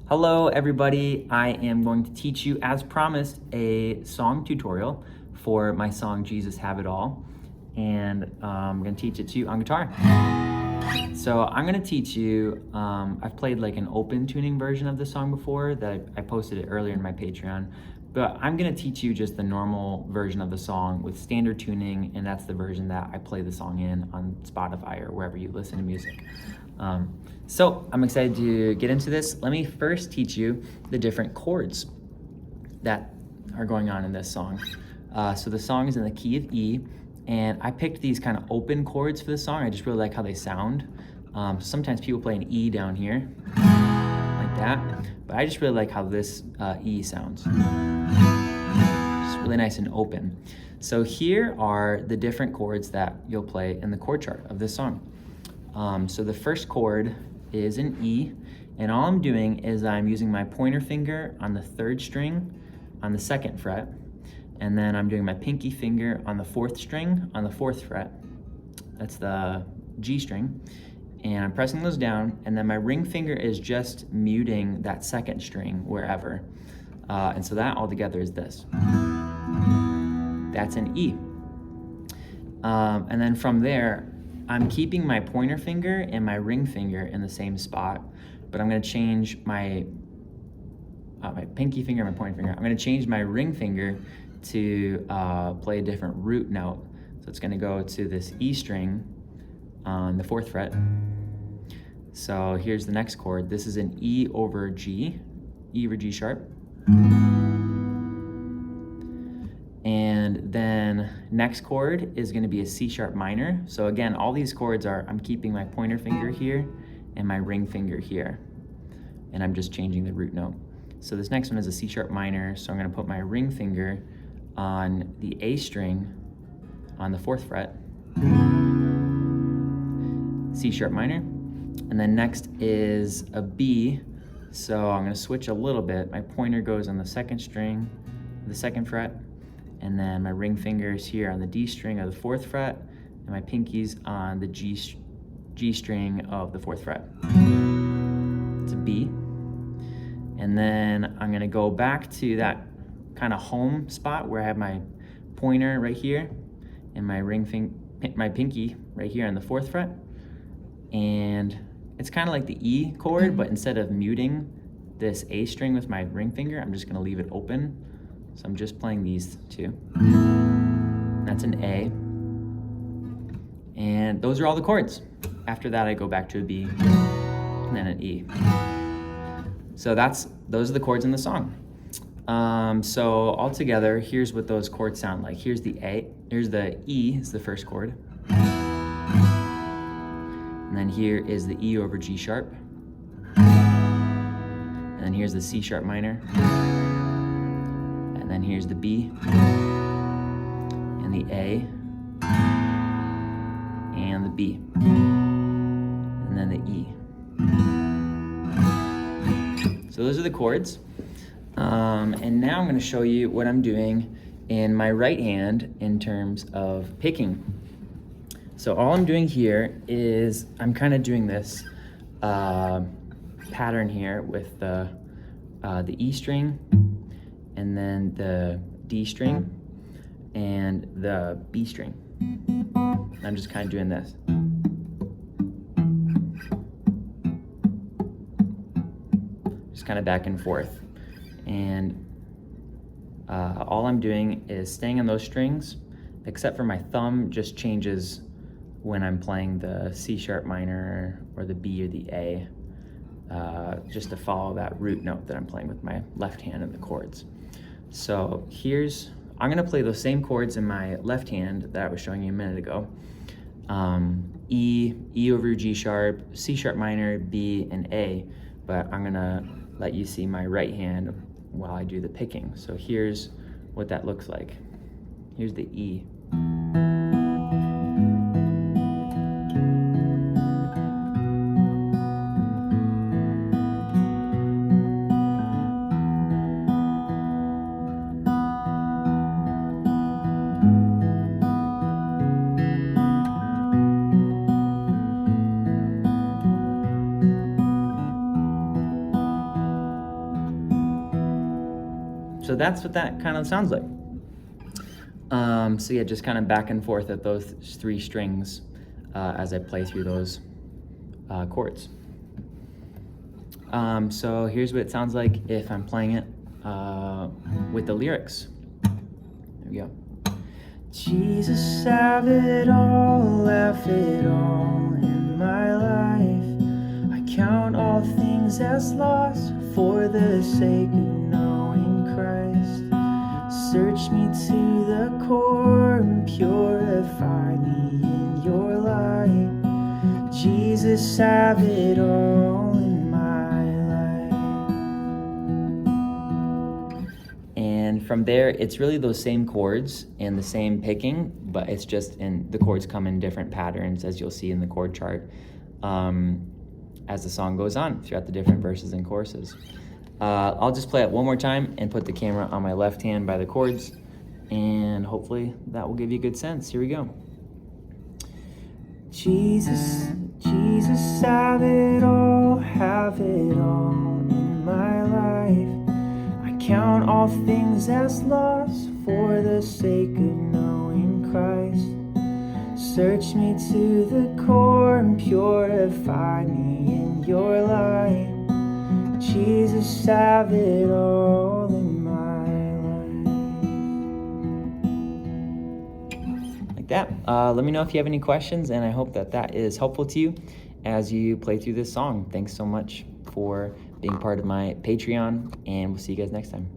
Hello everybody, I am going to teach you, as promised, a song tutorial for my song Jesus Have It All, and I'm going to teach it to you on guitar. So I'm going to teach you, I've played like an open tuning version of the song before that I posted it earlier in my Patreon, but I'm going to teach you just the normal version of the song with standard tuning, and that's the version that I play the song in on Spotify or wherever you listen to music. So I'm excited to get into this. Let me first teach you the different chords that are going on in this song. So the song is in the key of E, and I picked these kind of open chords for the song. I just really like how they sound. Sometimes people play an E down here, like that, but I just really like how this E sounds. Just really nice and open. So here are the different chords that you'll play in the chord chart of this song. So the first chord is an E, and all I'm doing is I'm using my pointer finger on the 3rd string on the 2nd fret, and then I'm doing my pinky finger on the 4th string on the 4th fret. That's the G string, and I'm pressing those down, and then my ring finger is just muting that 2nd string wherever. And so that all together is this. That's an E. And then from there, I'm keeping my pointer finger and my ring finger in the same spot, but I'm gonna change my pinky finger and my pointer finger. I'm gonna change my ring finger to play a different root note. So it's gonna go to this E string on the 4th fret. So here's the next chord. This is an E over G, E over G sharp. And then next chord is going to be a C sharp minor. So again, all these chords are, I'm keeping my pointer finger here and my ring finger here, and I'm just changing the root note. So this next one is a C sharp minor, so I'm going to put my ring finger on the A string on the 4th fret, C sharp minor, and then next is a B. So I'm going to switch a little bit. My pointer goes on the 2nd string, the 2nd fret, and then my ring finger is here on the D string of the 4th fret, and my pinky's on the G string of the 4th fret. It's a B. And then I'm gonna go back to that kind of home spot where I have my pointer right here and my my pinky right here on the 4th fret. And it's kind of like the E chord, but instead of muting this A string with my ring finger, I'm just gonna leave it open. So I'm just playing these two. That's an A. And those are all the chords. After that, I go back to a B and then an E. So those are the chords in the song. So all together, here's what those chords sound like. Here's the A, here's the E, is the first chord. And then here is the E over G sharp. And then here's the C sharp minor. And then here's the B, and the A, and the B, and then the E. So those are the chords. And now I'm going to show you what I'm doing in my right hand in terms of picking. So all I'm doing here is I'm kind of doing this pattern here with the E string, and then the D string and the B string. I'm just kind of doing this. Just kind of back and forth. And all I'm doing is staying on those strings, except for my thumb just changes when I'm playing the C sharp minor or the B or the A, just to follow that root note that I'm playing with my left hand in the chords. So I'm gonna play those same chords in my left hand that I was showing you a minute ago. E over G sharp, C sharp minor, B, and A, but I'm gonna let you see my right hand while I do the picking. So here's what that looks like. Here's the E. So that's what that kind of sounds like. So yeah, just kind of back and forth at those 3 strings as I play through those chords. So here's what it sounds like if I'm playing it with the lyrics. There we go. Jesus, have it all, have it all in my life. I count all things as lost for the sake of knowing Christ. Search me to the core and purify me in your light. Jesus, have it all in my life. And from there, it's really those same chords and the same picking, but it's just the chords come in different patterns, as you'll see in the chord chart, as the song goes on throughout the different verses and choruses. I'll just play it one more time and put the camera on my left hand by the chords, and hopefully that will give you a good sense. Here we go. Jesus, Jesus, have it all in my life. I count all things as lost for the sake of knowing Christ. Search me to the core and purify me in your light. Jesus, have it all in my life. Like that. Let me know if you have any questions, and I hope that is helpful to you as you play through this song. Thanks so much for being part of my Patreon, and we'll see you guys next time.